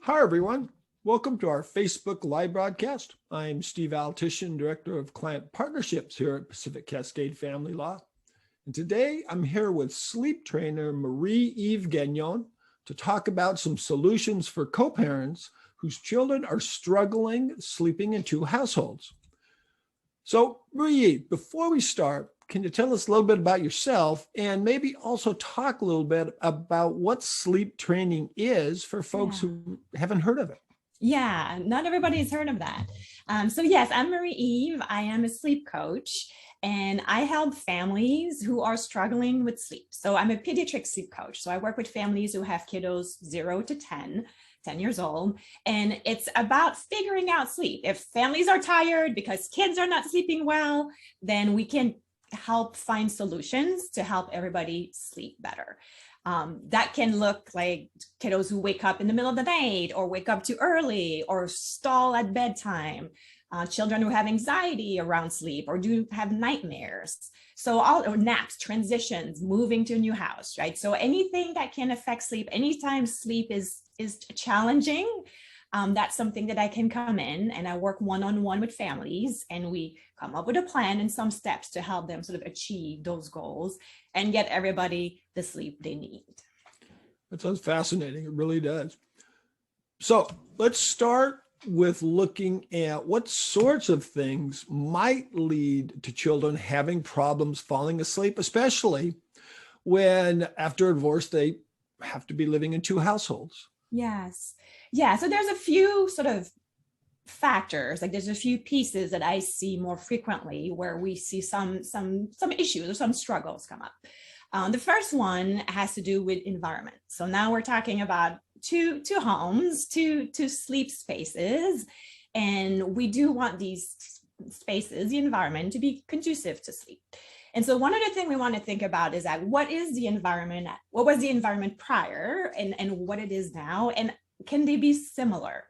Hi, everyone. Welcome to our Facebook live broadcast. I'm Steve Altition, Director of Client Partnerships here at Pacific Cascade Family Law. And today I'm here with sleep trainer Marie-Eve Gagnon to talk about some solutions for co-parents whose children are struggling sleeping in two households. So Marie-Eve, before we start, can you tell us a little bit about yourself and maybe also talk a little bit about what sleep training is for folks who haven't heard of it? Yeah, not everybody's heard of that. So yes, I'm Marie-Eve. I am a sleep coach and I help families who are struggling with sleep. So I'm a pediatric sleep coach. So I work with families who have kiddos 0 to 10 years old. And it's about figuring out sleep. If families are tired because kids are not sleeping well, then we can help find solutions to help everybody sleep better. That can look like kiddos who wake up in the middle of the night or wake up too early or stall at bedtime, children who have anxiety around sleep or do have nightmares. So or naps, transitions, moving to a new house, right? So anything that can affect sleep, anytime sleep is challenging, that's something that I can come in and I work one-on-one with families and we come up with a plan and some steps to help them sort of achieve those goals and get everybody the sleep they need. That sounds fascinating. It really does. So let's start with looking at what sorts of things might lead to children having problems falling asleep, especially when after a divorce, they have to be living in two households. Yes. Yeah. So there's a few sort of factors, like there's a few pieces that I see more frequently where we see some issues or some struggles come up. The first one has to do with environment. So now we're talking about two homes, two sleep spaces, and we do want these spaces, the environment, to be conducive to sleep. And so one of the things we want to think about is that what is the environment, what was the environment prior and what it is now, and can they be similar?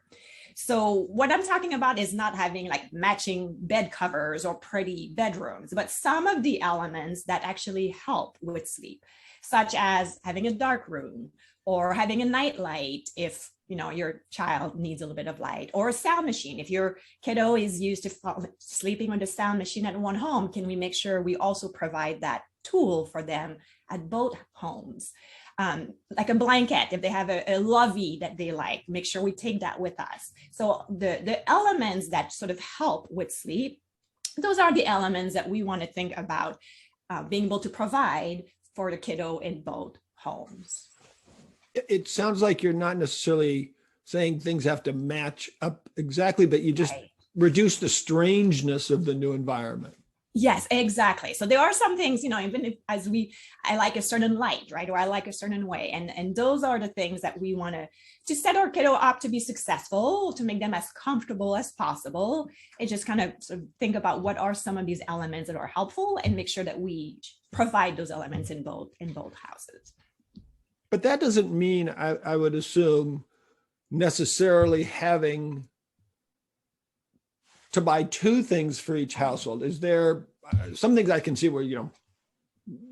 So what I'm talking about is not having like matching bed covers or pretty bedrooms, but some of the elements that actually help with sleep, such as having a dark room or having a night light if your child needs a little bit of light, or a sound machine. If your kiddo is used to sleeping with a sound machine at one home, can we make sure we also provide that tool for them at both homes? Like a blanket, if they have a lovey that they like, make sure we take that with us. So the elements that sort of help with sleep, those are the elements that we want to think about being able to provide for the kiddo in both homes. It sounds like you're not necessarily saying things have to match up exactly, but you just reduce the strangeness of the new environment. Yes, exactly. So there are some things, even if I like a certain light, right? Or I like a certain way. And those are the things that we want to set our kiddo up to be successful, to make them as comfortable as possible. And just kind of sort of think about what are some of these elements that are helpful and make sure that we provide those elements in both houses. But that doesn't mean, I would assume, necessarily having to buy two things for each household. Is there some things I can see where,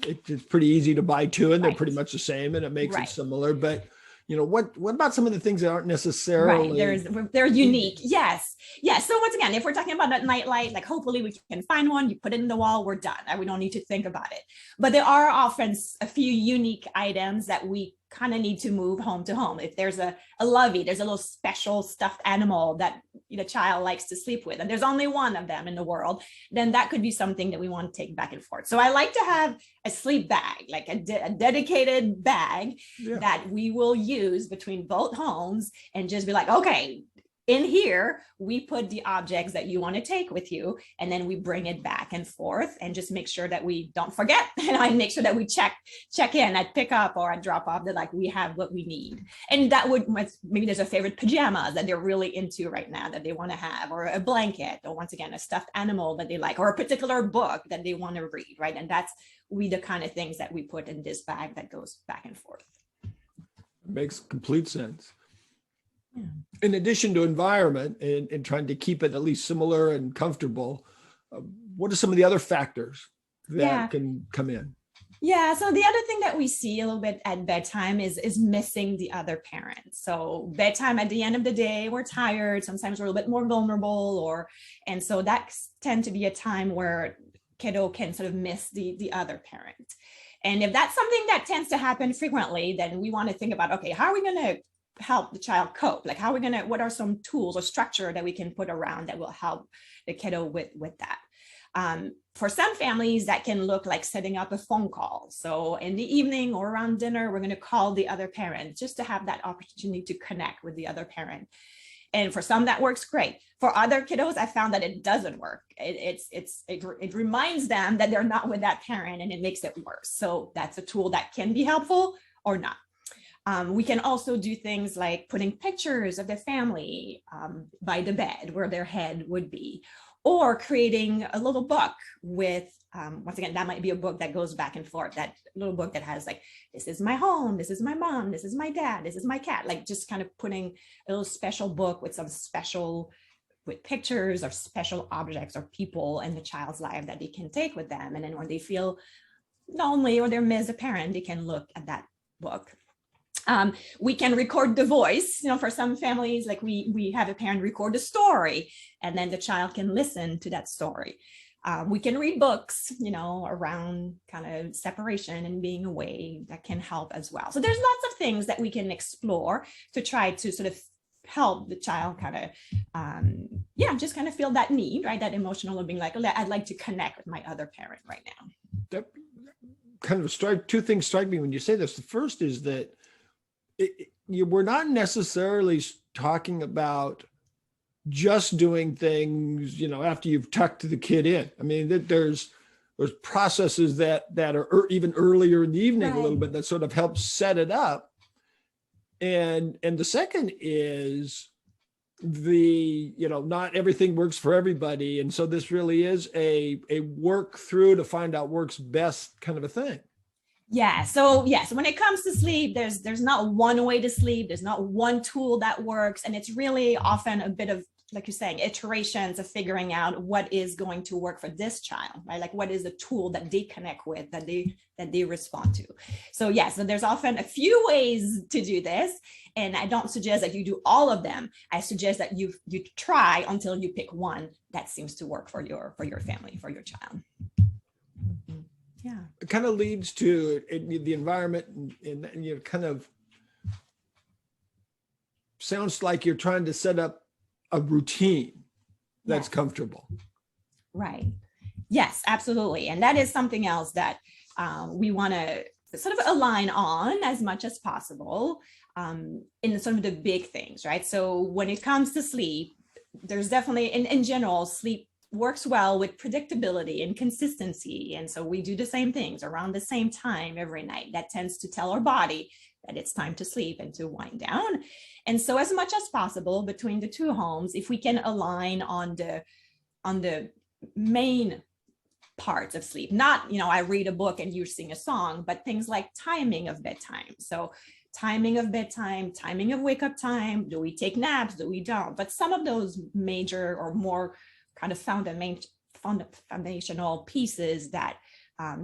it's pretty easy to buy two and they're pretty much the same and it makes it similar, but what about some of the things that aren't necessarily they're unique? Yes. So once again, if we're talking about that night light, like hopefully we can find one, you put it in the wall, we're done. We don't need to think about it. But there are often a few unique items that we kind of need to move home to home. If there's a lovey, there's a little special stuffed animal that the child likes to sleep with, and there's only one of them in the world, then that could be something that we want to take back and forth. So I like to have a sleep bag, like a dedicated bag that we will use between both homes and just be like, okay, in here, we put the objects that you want to take with you, and then we bring it back and forth and just make sure that we don't forget, and make sure that we check in at pickup or at drop off, that like we have what we need. And that would, maybe there's a favorite pajamas that they're really into right now that they want to have, or a blanket, or once again, a stuffed animal that they like, or a particular book that they want to read, right? And that's the kind of things that we put in this bag that goes back and forth. Makes complete sense. Yeah. In addition to environment and trying to keep it at least similar and comfortable, what are some of the other factors that can come in? Yeah, so the other thing that we see a little bit at bedtime is missing the other parent. So bedtime, at the end of the day, we're tired. Sometimes we're a little bit more vulnerable, and so that tend to be a time where kiddo can sort of miss the other parent. And if that's something that tends to happen frequently, then we want to think about, okay, how are we going to help the child cope? Like, how are we going to, what are some tools or structure that we can put around that will help the kiddo with that? For some families, that can look like setting up a phone call. So in the evening or around dinner, we're going to call the other parent just to have that opportunity to connect with the other parent. And for some, that works great. For other kiddos, I found that it doesn't work. It reminds them that they're not with that parent, and it makes it worse. So that's a tool that can be helpful or not. We can also do things like putting pictures of the family by the bed where their head would be, or creating a little book with, once again, that might be a book that goes back and forth, that little book that has like, this is my home, this is my mom, this is my dad, this is my cat, like just kind of putting a little special book with some special, with pictures or special objects or people in the child's life that they can take with them. And then when they feel lonely or they're miss a parent, they can look at that book. We can record the voice, for some families, like we have a parent record a story and then the child can listen to that story. We can read books, around kind of separation and being away, that can help as well. So there's lots of things that we can explore to try to sort of help the child kind of, just kind of feel that need, right? That emotional of being like, I'd like to connect with my other parent right now. That kind of two things strike me when you say this. The first is that we're not necessarily talking about just doing things, after you've tucked the kid in. I mean, there's processes that are even earlier in the evening, right, a little bit, that sort of helps set it up. And the second is not everything works for everybody. And so this really is a work through to find out works best kind of a thing. Yeah. So when it comes to sleep, there's not one way to sleep. There's not one tool that works. And it's really often a bit of, like you're saying, iterations of figuring out what is going to work for this child, right? Like what is the tool that they connect with, that they respond to. So so there's often a few ways to do this. And I don't suggest that you do all of them. I suggest that you try until you pick one that seems to work for your family, for your child. Yeah, it kind of leads to the environment, and kind of sounds like you're trying to set up a routine that's comfortable. Right. Yes, absolutely. And that is something else that we want to sort of align on as much as possible in some of the big things, right? So when it comes to sleep, there's definitely, in general, sleep works well with predictability and consistency. And so we do the same things around the same time every night. That tends to tell our body that it's time to sleep and to wind down. And so as much as possible between the two homes, if we can align on the main parts of sleep, not, I read a book and you sing a song, but things like timing of bedtime. So timing of bedtime, timing of wake up time, do we take naps, do we don't? But some of those major or more kind of foundational pieces that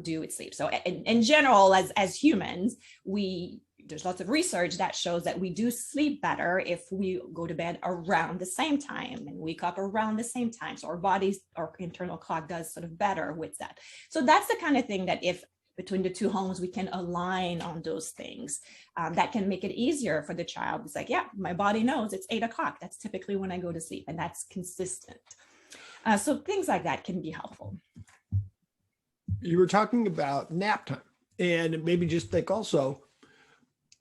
do with sleep. So in general, as humans, there's lots of research that shows that we do sleep better if we go to bed around the same time and wake up around the same time. So our internal clock does sort of better with that. So that's the kind of thing that if between the two homes, we can align on those things, that can make it easier for the child. It's like, my body knows it's 8 o'clock. That's typically when I go to sleep, and that's consistent. So things like that can be helpful. You were talking about nap time, and maybe just think also,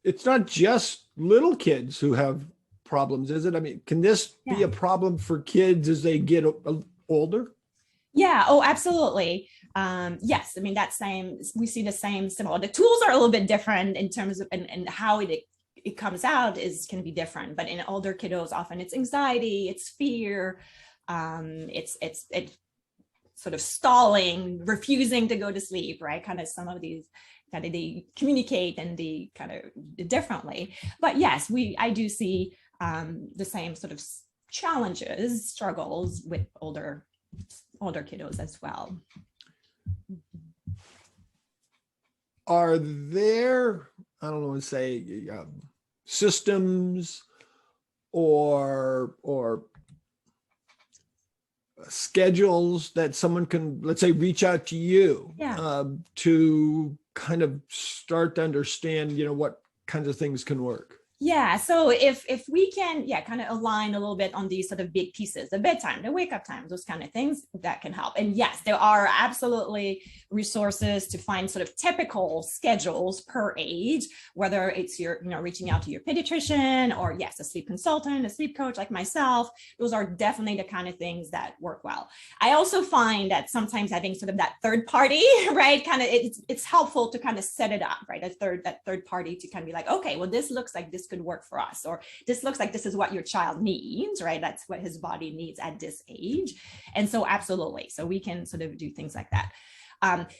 it's not just little kids who have problems, is it? I mean, can this be a problem for kids as they get older? Yeah. Oh, absolutely. Yes. I mean, we see the same similar. The tools are a little bit different in terms of, and how it comes out can be different. But in older kiddos, often it's anxiety, it's fear, it's sort of stalling, refusing to go to sleep, right? Kind of some of these kind of, they communicate and they kind of differently. But yes, I do see the same sort of challenges, struggles with older kiddos as well. are there, I don't want to say systems or schedules that someone can, let's say, reach out to you to kind of start to understand, what kinds of things can work? Yeah. So if we can, kind of align a little bit on these sort of big pieces, the bedtime, the wake up time, those kind of things that can help. And yes, there are absolutely resources to find sort of typical schedules per age, whether it's your, reaching out to your pediatrician or a sleep consultant, a sleep coach like myself. Those are definitely the kind of things that work well. I also find that sometimes having sort of that third party, right, kind of it's helpful to kind of set it up, right? That third party to kind of be like, okay, well, this looks like this could work for us, or this looks like this is what your child needs, right? That's what his body needs at this age. And so absolutely, so we can sort of do things like that.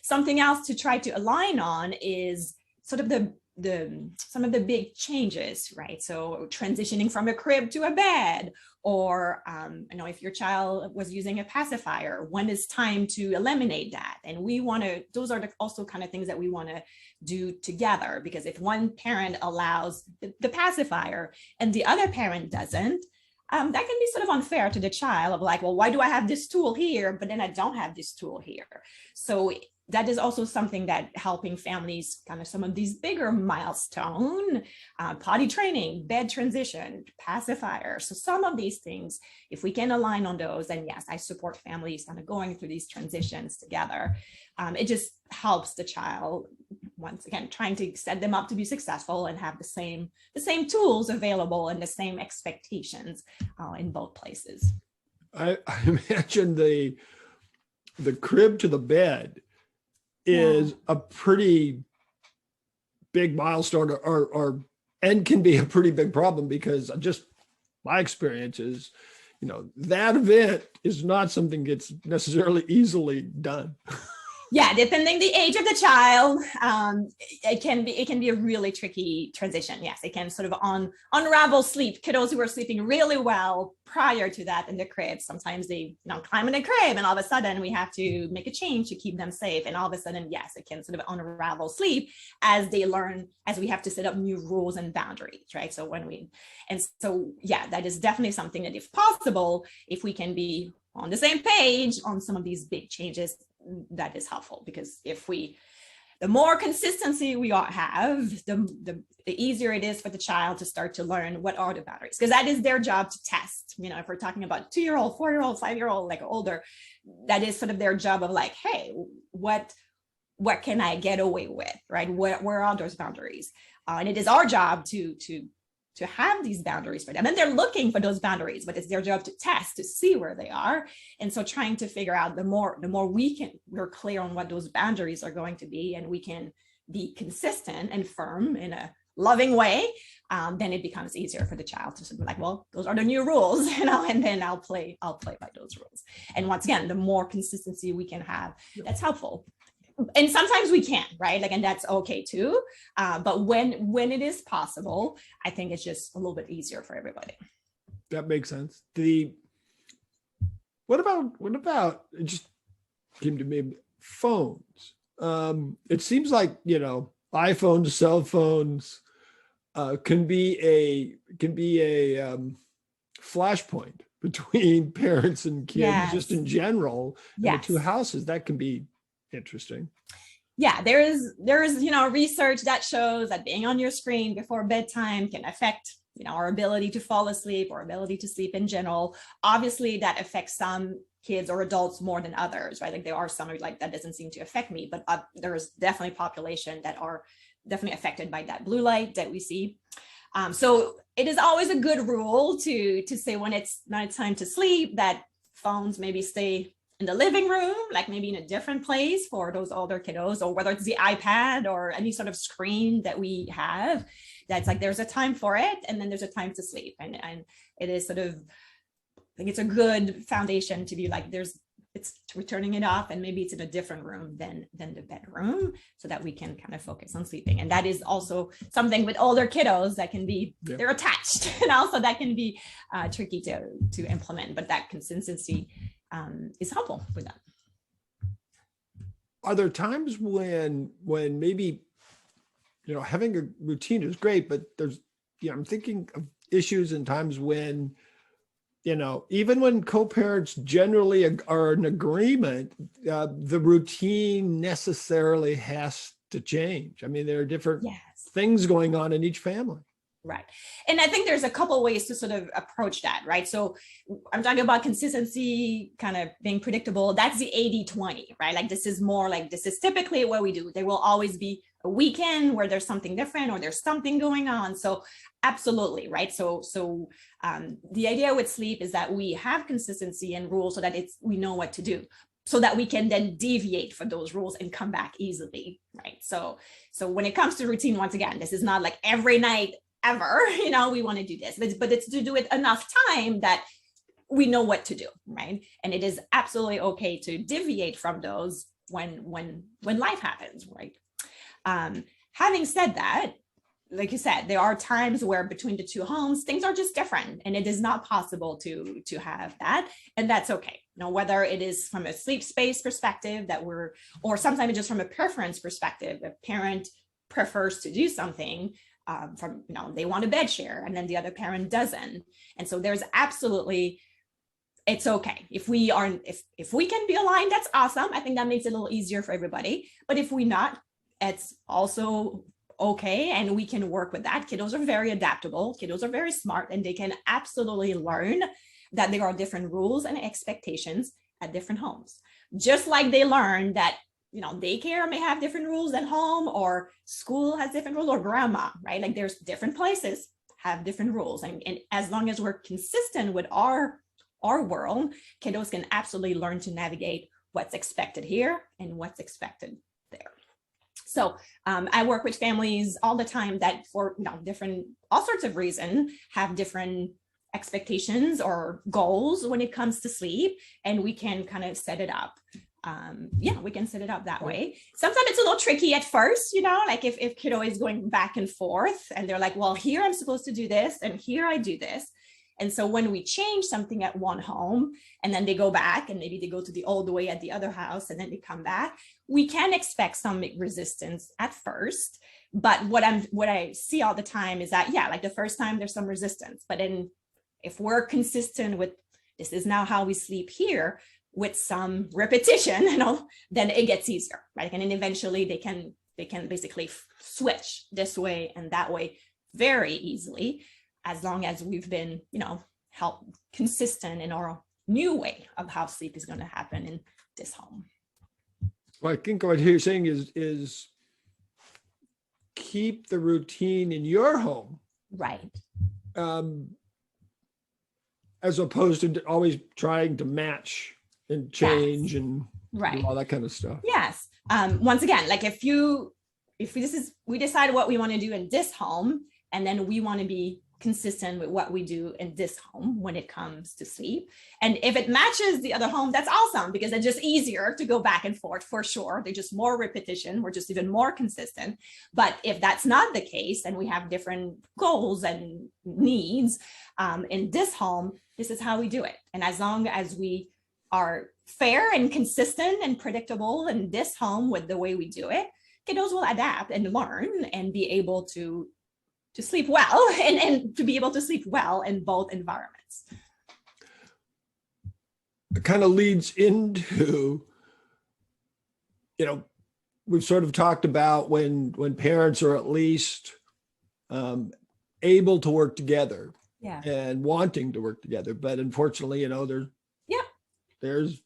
Something else to try to align on is sort of some of the big changes, right? So transitioning from a crib to a bed, or if your child was using a pacifier, when is time to eliminate that? And those are also kind of things that we want to do together, because if one parent allows the pacifier and the other parent doesn't, that can be sort of unfair to the child, of like, well, why do I have this tool here, but then I don't have this tool here? So that is also something that helping families kind of some of these bigger milestone, potty training, bed transition, pacifier. So some of these things, if we can align on those, then yes, I support families kind of going through these transitions together. It just helps the child, once again, trying to set them up to be successful and have the same tools available and the same expectations in both places. I imagine the crib to the bed is a pretty big milestone, or and can be a pretty big problem, because just my experience is, that event is not something that's necessarily easily done. Yeah, depending the age of the child, it can be a really tricky transition. Yes, it can sort of unravel sleep. Kiddos who are sleeping really well prior to that in the crib, sometimes they climb in the crib, and all of a sudden we have to make a change to keep them safe. And all of a sudden, yes, it can sort of unravel sleep as they learn, as we have to set up new rules and boundaries, right? So that is definitely something that, if possible, if we can be on the same page on some of these big changes, that is helpful, because the more consistency we all have, the easier it is for the child to start to learn what are the boundaries, because that is their job to test. If we're talking about 2-year-old, 4-year-old, 5-year-old, like older, that is sort of their job of like, hey, what can I get away with, right? Where are those boundaries? And it is our job to have these boundaries for them. And they're looking for those boundaries, but it's their job to test, to see where they are. And so trying to figure out, the more we're clear on what those boundaries are going to be, and we can be consistent and firm in a loving way, then it becomes easier for the child to sort of like, well, those are the new rules, and then I'll play by those rules. And once again, the more consistency we can have, that's helpful. And sometimes we can't, right? Like, and that's okay too. But when it is possible, I think it's just a little bit easier for everybody. That makes sense. What about it just came to me, phones? It seems like, iPhones, cell phones can be a flashpoint between parents and kids, just in general. And the two houses, that can be interesting. Yeah, there is research that shows that being on your screen before bedtime can affect our ability to fall asleep, or ability to sleep in general. Obviously, that affects some kids or adults more than others, right? Like, there are some like that doesn't seem to affect me, but there is definitely population that are definitely affected by that blue light that we see. So it is always a good rule to say, when it's time to sleep, that phones maybe stay in the living room, like maybe in a different place for those older kiddos, or whether it's the iPad or any sort of screen that we have, that's like, there's a time for it, and then there's a time to sleep. And it is sort of, I think it's a good foundation to be like, we're turning it off, and maybe it's in a different room than the bedroom, so that we can kind of focus on sleeping. And that is also something with older kiddos that can be, they're attached, and also that can be tricky to implement, but that consistency is helpful for them. Are there times when maybe having a routine is great, but there's, I'm thinking of issues and times when, even when co-parents generally are in agreement, the routine necessarily has to change. I mean, there are different Yes. things going on in each family. Right. And I think there's a couple ways to sort of approach that, right? So I'm talking about consistency, kind of being predictable. That's the 80-20, right? Like this is typically what we do. There will always be a weekend where there's something different or there's something going on. So absolutely, right? So the idea with sleep is that we have consistency and rules so that we know what to do, so that we can then deviate for those rules and come back easily, right? So when it comes to routine, once again, this is not like every night ever, we want to do this, but it's to do it enough time that we know what to do, right? And it is absolutely okay to deviate from those when life happens, right? Having said that, like you said, there are times where between the two homes, things are just different, and it is not possible to have that, and that's okay. Whether it is from a sleep space perspective or sometimes just from a preference perspective, a parent prefers to do something, they want a bed share and then the other parent doesn't. And so there's absolutely, it's okay. If we can be aligned, that's awesome. I think that makes it a little easier for everybody. But if we're not, it's also okay. And we can work with that. Kiddos are very adaptable. Kiddos are very smart, and they can absolutely learn that there are different rules and expectations at different homes. Just like they learn that daycare may have different rules than home, or school has different rules, or grandma, right? Like there's different places have different rules. And as long as we're consistent with our world, kiddos can absolutely learn to navigate what's expected here and what's expected there. So I work with families all the time that for all sorts of reasons have different expectations or goals when it comes to sleep, and we can kind of set it up. We can set it up that way. Sometimes it's a little tricky at first, like if kiddo is going back and forth and they're like, well, here I'm supposed to do this and here I do this. And so when we change something at one home and then they go back and maybe they go to the old way at the other house and then they come back, we can expect some resistance at first. But what I see all the time is that, like the first time there's some resistance, but then if we're consistent with this is now how we sleep here, with some repetition, then it gets easier, right? And then eventually they can basically switch this way and that way very easily, as long as we've been, consistent in our new way of how sleep is going to happen in this home. Well, I think what you're saying is keep the routine in your home, right? As opposed to always trying to match and change and right, all that kind of stuff. Yes. Once again, like if we decide what we want to do in this home, and then we want to be consistent with what we do in this home when it comes to sleep. And if it matches the other home, that's awesome, because it's just easier to go back and forth for sure. There's just more repetition. We're just even more consistent. But if that's not the case, and we have different goals and needs in this home, this is how we do it. And as long as we are fair and consistent and predictable in this home with the way we do it, kiddos will adapt and learn and be able to sleep well and to be able to sleep well in both environments. It kind of leads into, we've sort of talked about when parents are at least able to work together and wanting to work together. But unfortunately, there's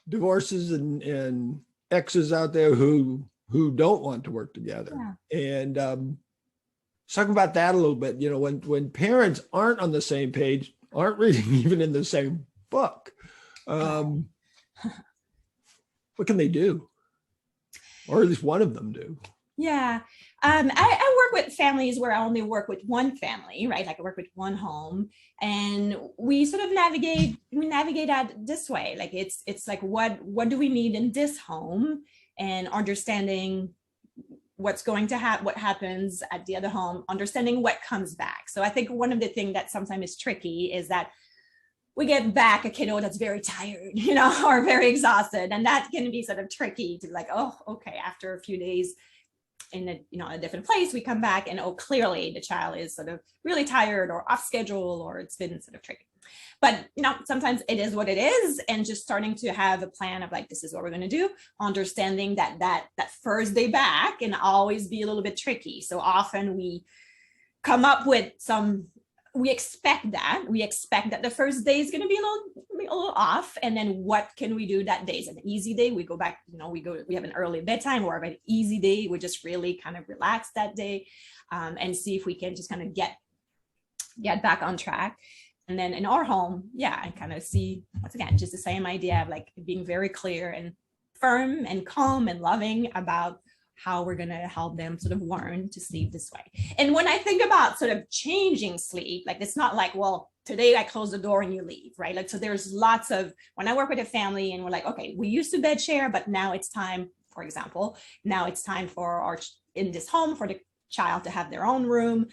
divorces and exes out there who don't want to work together. And let's talk about that a little bit. When parents aren't on the same page, aren't reading even in the same book, what can they do? Or at least one of them do. Yeah. I work with families where I only work with one family, right? Like I work with one home, and we sort of navigate that this way. Like it's like, what do we need in this home, and understanding what's going to happen, what happens at the other home, understanding what comes back. So I think one of the things that sometimes is tricky is that we get back a kiddo that's very tired, or very exhausted. And that can be sort of tricky to like, oh, okay, after a few days, in a different place, we come back and, oh, clearly the child is sort of really tired or off schedule, or it's been sort of tricky. But sometimes it is what it is, and just starting to have a plan of like, this is what we're going to do, understanding that first day back can always be a little bit tricky. So often we come up with we expect that the first day is going to be a little off, and then what can we do that day? Is an easy day, we go back, we have an early bedtime, or an easy day, we just really kind of relax that day, and see if we can just kind of get back on track. And then in our home, I kind of see, once again, just the same idea of like being very clear and firm and calm and loving about how we're going to help them sort of learn to sleep this way. And when I think about sort of changing sleep, like, it's not like, well, today I close the door and you leave, right? Like, so there's lots of, when I work with a family and we're like, okay, we used to bed share, but now it's time, for example, for in this home for the child to have their own room.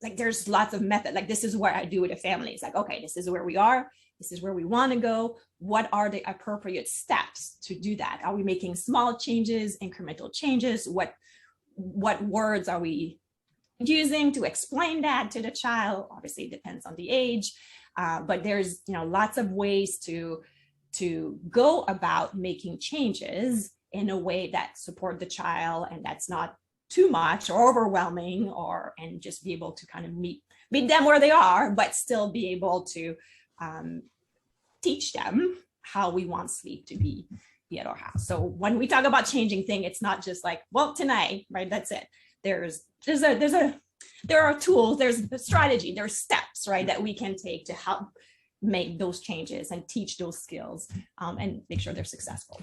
Like, there's lots of method. Like, this is what I do with a family. It's like, okay, this is where we are. This is where we want to go. What are the appropriate steps to do that? Are we making small changes, incremental changes? What words are we using to explain that to the child? Obviously, it depends on the age, but there's lots of ways to go about making changes in a way that support the child, and that's not too much or overwhelming, and just be able to kind of meet them where they are, but still be able to teach them how we want sleep to be at our house. So when we talk about changing things, it's not just like, well, tonight, right? That's it. There are tools, there's a strategy, there's steps, right, that we can take to help make those changes and teach those skills, and make sure they're successful.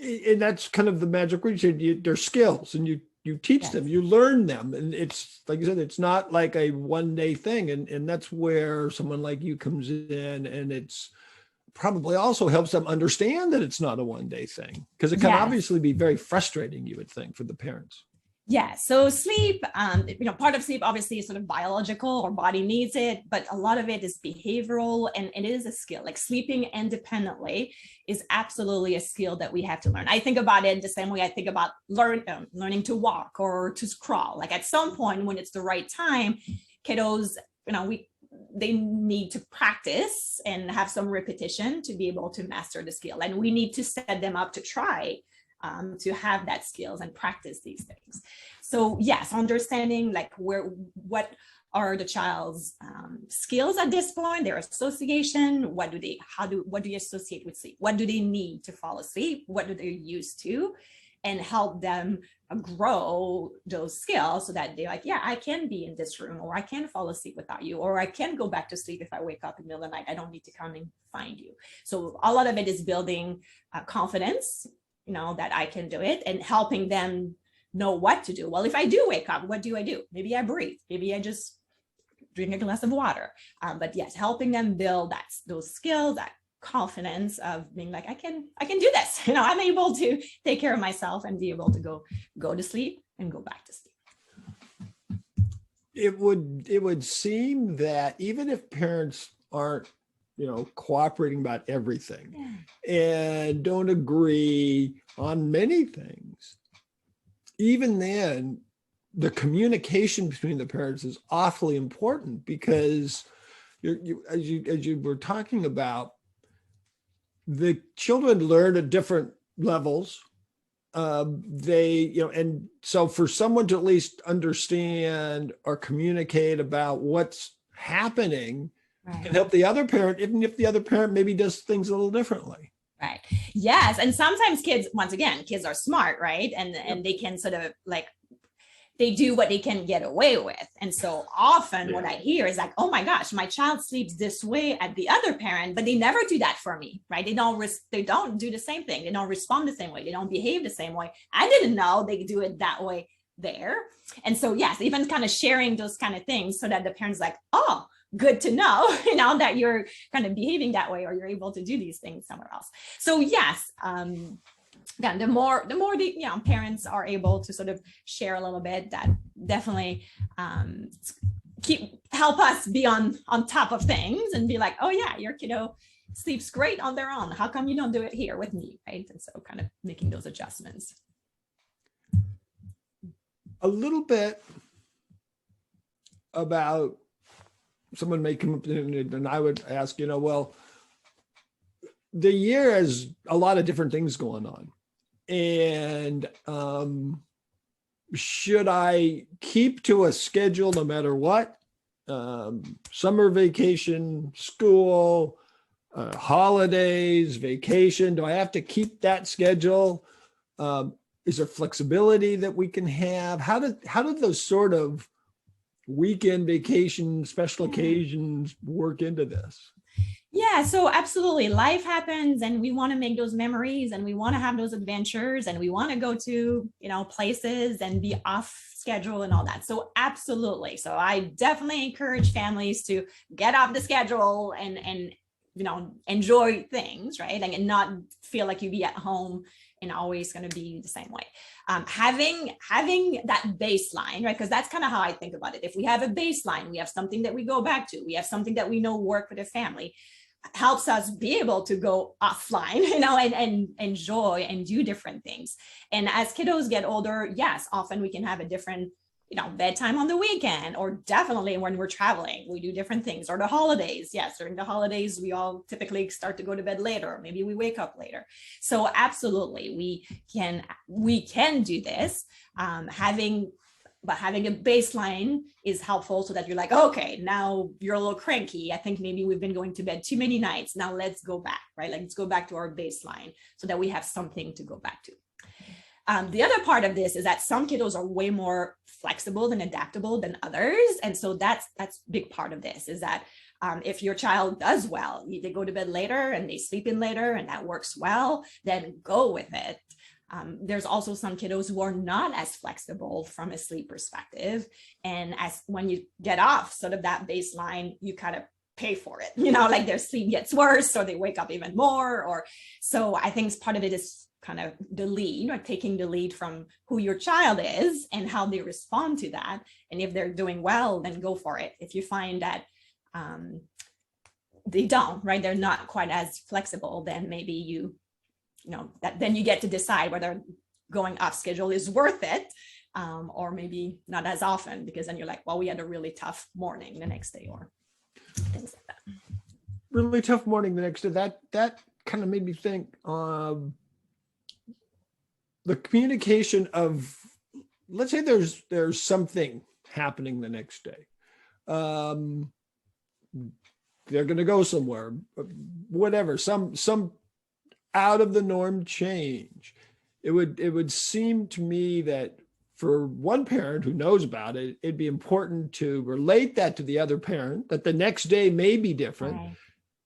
And that's kind of the magic word. They're skills, and you teach them, you learn them. And it's, like you said, it's not like a one-day thing. And that's where someone like you comes in, and it's probably also helps them understand that it's not a one-day thing, because it can obviously be very frustrating, you would think, for the parents. Yeah. So sleep, part of sleep obviously is sort of biological, our body needs it, but a lot of it is behavioral, and it is a skill. Like, sleeping independently is absolutely a skill that we have to learn. I think about it the same way I think about learning to walk or to crawl. Like, at some point when it's the right time, kiddos, they need to practice and have some repetition to be able to master the skill. And we need to set them up to try to have that skills and practice these things. So yes, understanding like what are the child's skills at this point, their association, what do you associate with sleep? What do they need to fall asleep? What do they used to? And help them grow those skills so that they're like, yeah, I can be in this room, or I can fall asleep without you, or I can go back to sleep if I wake up in the middle of the night. I don't need to come and find you. So a lot of it is building confidence, that I can do it, and helping them know what to do. Well, if I do wake up, what do I do? Maybe I breathe. Maybe I just drink a glass of water. But yes, helping them build those skills, that confidence of being like, I can do this. I'm able to take care of myself and be able to go to sleep and go back to sleep. It would seem that even if parents aren't cooperating about everything and don't agree on many things, even then the communication between the parents is awfully important, because as you were talking about, the children learn at different levels. And so for someone to at least understand or communicate about what's happening can help the other parent, even if the other parent maybe does things a little differently. Right. Yes. And sometimes kids are smart, right? And they can sort of like, they do what they can get away with. And so often what I hear is like, oh my gosh, my child sleeps this way at the other parent, but they never do that for me, right? They don't do the same thing. They don't respond the same way. They don't behave the same way. I didn't know they do it that way there. And so yes, even kind of sharing those kind of things so that the parent's like, oh, good to know, that you're kind of behaving that way, or you're able to do these things somewhere else. So yes, again, the more the parents are able to sort of share a little bit, that definitely help us be on top of things and be like, oh yeah, your kiddo sleeps great on their own. How come you don't do it here with me, right? And so kind of making those adjustments. a little bit about someone may come up and I would ask, well, the year has a lot of different things going on. And should I keep to a schedule no matter what? Summer vacation, school, holidays, vacation. Do I have to keep that schedule? Is there flexibility that we can have? How did those sort of weekend vacation, special occasions work into this? Yeah, so absolutely. Life happens and we want to make those memories and we want to have those adventures and we want to go to, places and be off schedule and all that. So absolutely. So I definitely encourage families to get off the schedule and enjoy things, right? And not feel like you be at home and always going to be the same way. Having that baseline, right? Because that's kind of how I think about it. If we have a baseline, we have something that we go back to, we have something that we know work with the family, helps us be able to go offline, and enjoy and do different things. And as kiddos get older, yes, often we can have a different bedtime on the weekend, or definitely when we're traveling, we do different things, or the holidays. Yes, during the holidays, we all typically start to go to bed later, or maybe we wake up later. So absolutely, we can do this. But having a baseline is helpful so that you're like, okay, now you're a little cranky. I think maybe we've been going to bed too many nights. Now let's go back, right? Like, let's go back to our baseline so that we have something to go back to. The other part of this is that some kiddos are way more flexible and adaptable than others. And so that's a big part of this, is that if your child does well, they go to bed later and they sleep in later and that works well, then go with it. There's also some kiddos who are not as flexible from a sleep perspective. And when you get off sort of that baseline, you kind of pay for it, like their sleep gets worse or they wake up even more. So I think part of it is kind of the lead, taking the lead from who your child is and how they respond to that. And if they're doing well, then go for it. If you find that they don't, right, they're not quite as flexible, then maybe then you get to decide whether going off schedule is worth it, or maybe not as often, because then you're like, well, we had a really tough morning the next day, or things like that. Really tough morning the next day. That kind of made me think the communication of, let's say there's something happening the next day. They're going to go somewhere, whatever, some out of the norm change. It would seem to me that for one parent who knows about it, it'd be important to relate that to the other parent, that the next day may be different. Right.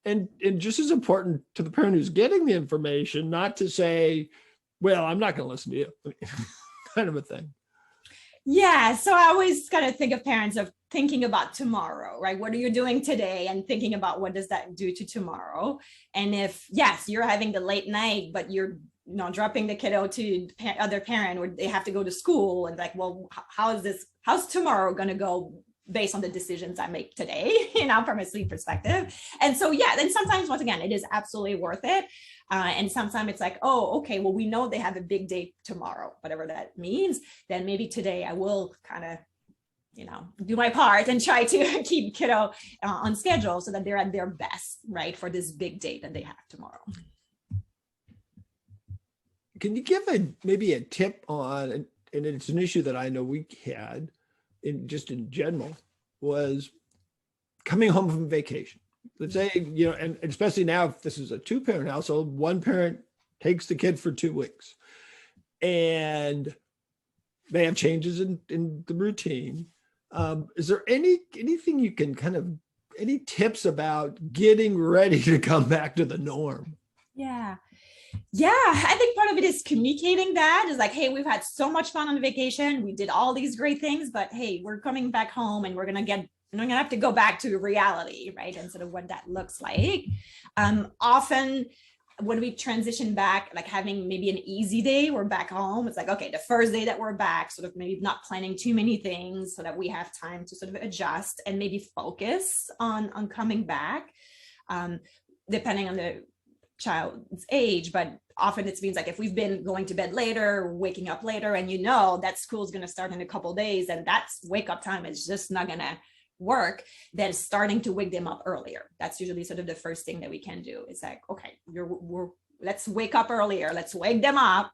And just as important to the parent who's getting the information, not to say, well, I'm not going to listen to you, kind of a thing. Yeah. So I always kind of think of parents of thinking about tomorrow, right? What are you doing today? And thinking about what does that do to tomorrow? And if, yes, you're having the late night, but you're dropping the kiddo to other parent, or they have to go to school, and like, well, how's tomorrow going to go based on the decisions I make today, from a sleep perspective. And so, yeah, then sometimes, once again, it is absolutely worth it. And sometimes it's like, oh, okay, well, we know they have a big day tomorrow, whatever that means. Then maybe today I will kind of, do my part and try to keep kiddo on schedule so that they're at their best, right, for this big date that they have tomorrow. Can you give maybe a tip on, and it's an issue that I know we had in general, was coming home from vacation. Let's say, and especially now, if this is a 2-parent household, one parent takes the kid for 2 weeks and they have changes in the routine. Is there anything you can any tips about getting ready to come back to the norm? Yeah. I think part of it is communicating that is like, hey, we've had so much fun on vacation. We did all these great things, but hey, we're coming back home and we're going to have to go back to reality, right? And sort of what that looks like. Often when we transition back, like having maybe an easy day, we're back home. It's like, okay, the first day that we're back, sort of maybe not planning too many things so that we have time to sort of adjust and maybe focus on coming back, depending on child's age, but often it means like if we've been going to bed later, waking up later, and that school's going to start in a couple of days, and that's wake up time is just not going to work, then starting to wake them up earlier. That's usually sort of the first thing that we can do. It's like, okay, let's wake up earlier. Let's wake them up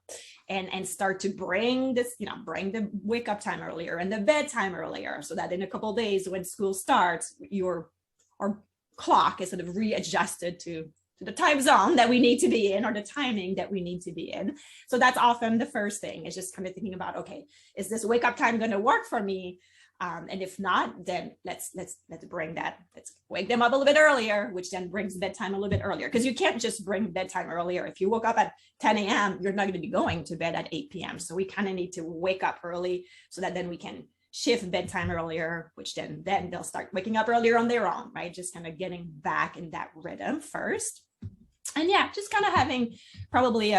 and start to bring bring the wake up time earlier and the bedtime earlier, so that in a couple of days when school starts, our clock is sort of readjusted to the time zone that we need to be in, or the timing that we need to be in. So that's often the first thing, is just kind of thinking about, okay, is this wake up time going to work for me? And if not, then let's wake them up a little bit earlier, which then brings bedtime a little bit earlier. Because you can't just bring bedtime earlier. If you woke up at 10 a.m., you're not going to be going to bed at 8 p.m. So we kind of need to wake up early, so that then we can shift bedtime earlier, which then they'll start waking up earlier on their own, right? Just kind of getting back in that rhythm first. And just kind of having probably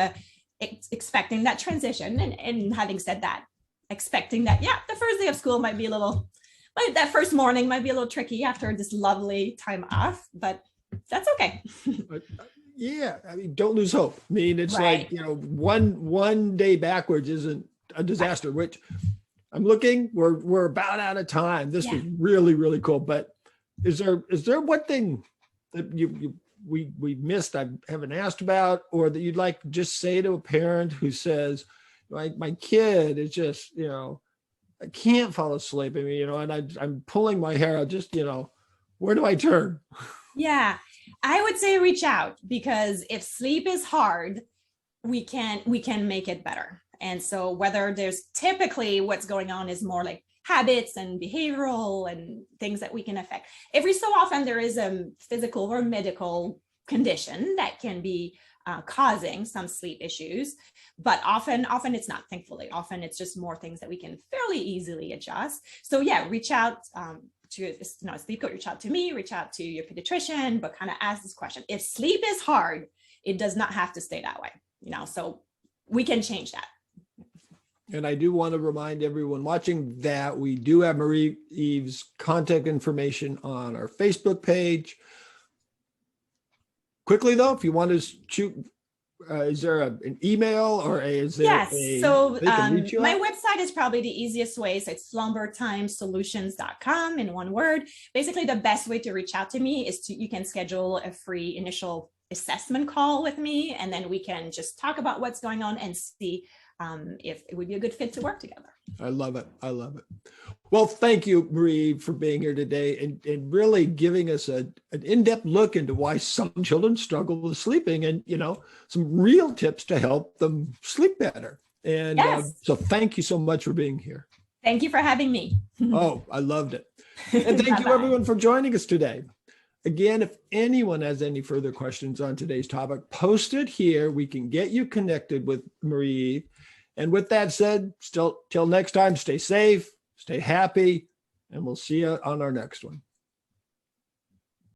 expecting that transition, and having said that, expecting that, the first day of school might be that first morning might be a little tricky after this lovely time off, but that's okay. Yeah, I mean, don't lose hope. I mean, it's right. like, one day backwards isn't a disaster, right. Which I'm looking, we're about out of time. This was really, really cool. But is there one thing that we missed, I haven't asked about, or that you'd like to just say to a parent who says, my kid is just, I can't fall asleep. I mean, and I'm pulling my hair out, just, where do I turn? Yeah, I would say reach out, because if sleep is hard, we can make it better. And so whether there's typically what's going on is more like habits and behavioral and things that we can affect. Every so often there is a physical or medical condition that can be causing some sleep issues, but often it's not, thankfully. Often it's just more things that we can fairly easily adjust. So reach out to a sleep coach, reach out to me, reach out to your pediatrician, but kind of ask this question. If sleep is hard, it does not have to stay that way, so we can change that. And I do want to remind everyone watching that we do have Marie-Eve's contact information on our Facebook page. Quickly though, if you want to shoot, is there an email, or is there so my website is probably the easiest way. So it's slumbertimesolutions.com in one word. Basically, the best way to reach out to me is you can schedule a free initial assessment call with me, and then we can just talk about what's going on and see if it would be a good fit to work together. I love it. Well, thank you, Marie, for being here today and really giving us an in-depth look into why some children struggle with sleeping, and, some real tips to help them sleep better. And so thank you so much for being here. Thank you for having me. Oh, I loved it. And thank you everyone for joining us today. Again, if anyone has any further questions on today's topic, post it here. We can get you connected with Marie. And with that said, till next time, stay safe, stay happy, and we'll see you on our next one.